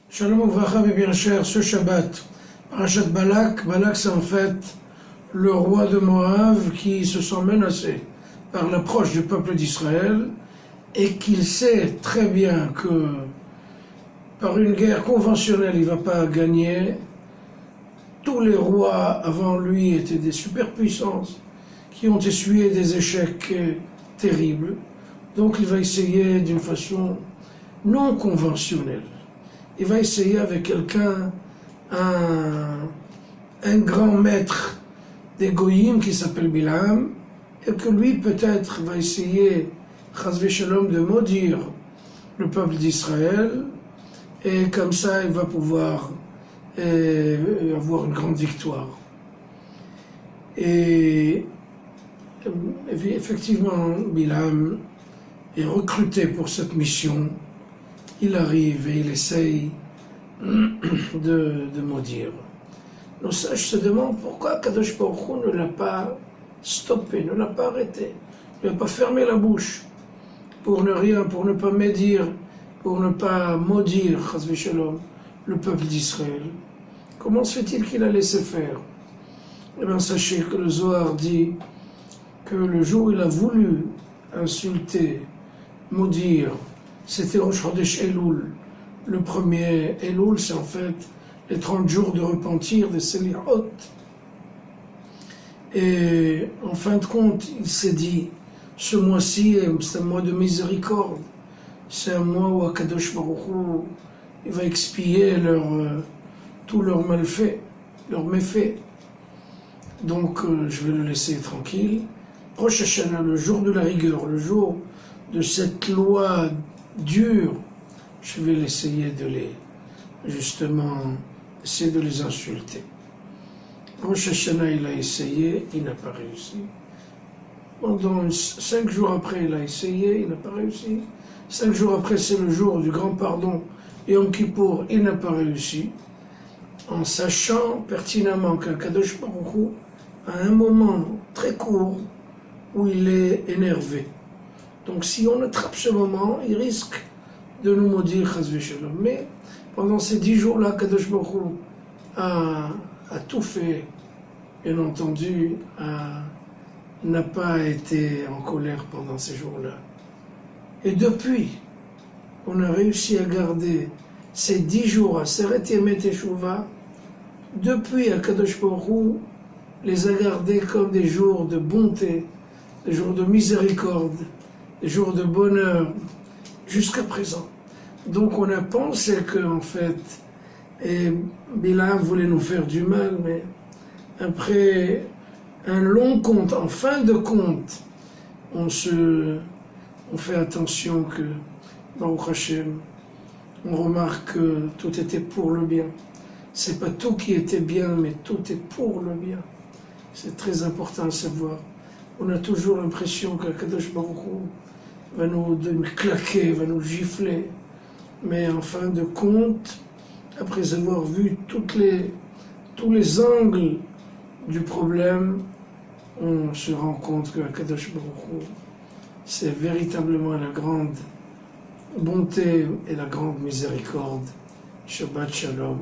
Shalom Uvracha, mes bien chers, ce Shabbat, Parashat Balak. Balak, c'est en fait le roi de Moab qui se sent menacé par l'approche du peuple d'Israël et qu'il sait très bien que par une guerre conventionnelle, il ne va pas gagner. Tous les rois avant lui étaient des superpuissances qui ont essuyé des échecs terribles. Donc il va essayer d'une façon non conventionnelle. Il va essayer avec quelqu'un, un grand maître des Goyim qui s'appelle Bilam, et que lui peut-être va essayer, chas v'shalom, de maudire le peuple d'Israël, et comme ça il va pouvoir avoir une grande victoire. Et effectivement, Bilam est recruté pour cette mission. Il arrive et il essaye de maudire. Nos sages se demandent pourquoi Kadosh Baruch Hu ne l'a pas stoppé, ne l'a pas arrêté, ne l'a pas fermé la bouche pour ne rien, pour ne pas médire, pour ne pas maudire, chas v'shalom, le peuple d'Israël. Comment se fait-il qu'il a laissé faire? Eh bien, sachez que le Zohar dit que le jour où il a voulu insulter, maudire, c'était Rosh Chodesh Elul. Le premier Elul, c'est en fait les 30 jours de repentir des Selirot. Et en fin de compte, il s'est dit, ce mois-ci, c'est un mois de miséricorde. C'est un mois où Akadosh Baruch Hu, il va expier tous leurs malfaits, leurs méfaits. Donc, je vais le laisser tranquille. Rosh Hashanah, le jour de la rigueur, le jour de cette loi dure, je vais essayer de les insulter. Rosh Hashanah, il a essayé, il n'a pas réussi. Pendant 5 jours après, il a essayé, il n'a pas réussi. 5 jours après, c'est le jour du grand pardon, et Yom Kippour, il n'a pas réussi. En sachant pertinemment qu'un Kadosh Baruch Hu, à un moment très court, où il est énervé. Donc si on attrape ce moment, il risque de nous maudire, chas v'shalom. Mais pendant ces 10 jours-là, Kadosh Baruch Hu a tout fait, bien entendu, n'a pas été en colère pendant ces jours-là. Et depuis, on a réussi à garder ces 10 jours à Seret Yemet Teshuvah. Depuis, Kadosh Baruch Hu les a gardés comme des jours de bonté, des jours de miséricorde, des jours de bonheur, jusqu'à présent. Donc on a pensé qu'en fait, Bilam voulait nous faire du mal, mais après un long compte, en fin de compte, on fait attention que, Baruch Hashem, on remarque que tout était pour le bien. C'est pas tout qui était bien, mais tout est pour le bien. C'est très important à savoir. On a toujours l'impression que Kadosh Baruch Hu va nous claquer, va nous gifler. Mais en fin de compte, après avoir vu tous les angles du problème, on se rend compte que Kadosh Baruch Hu, c'est véritablement la grande bonté et la grande miséricorde. Shabbat Shalom.